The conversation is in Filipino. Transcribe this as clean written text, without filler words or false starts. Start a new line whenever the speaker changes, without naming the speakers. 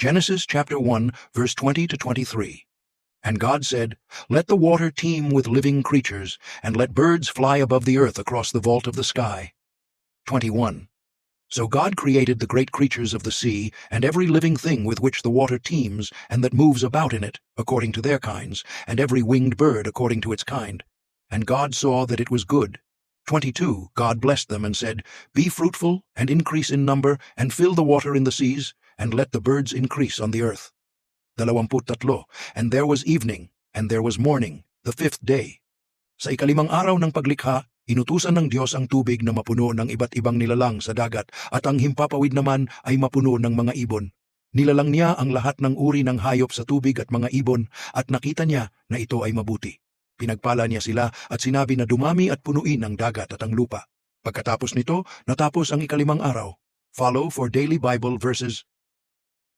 Genesis chapter 1, verse 20 to 23. And God said, "Let the water teem with living creatures, and let birds fly above the earth across the vault of the sky." 21. So God created the great creatures of the sea, and every living thing with which the water teems, and that moves about in it, according to their kinds, and every winged bird according to its kind. And God saw that it was good. 22. God blessed them and said, "Be fruitful, and increase in number, and fill the water in the seas, and let the birds increase on the earth." 23. And there was evening, and there was morning, the fifth day. Sa ikalimang araw ng paglikha, inutusan ng Diyos ang tubig na mapuno ng iba't ibang nilalang sa dagat, at ang himpapawid naman ay mapuno ng mga ibon. Nilalang niya ang lahat ng uri ng hayop sa tubig at mga ibon, at nakita niya na ito ay mabuti. Pinagpala niya sila at sinabi na dumami at punuin ang dagat at ang lupa. Pagkatapos nito, natapos ang ikalimang araw. Follow for daily Bible verses.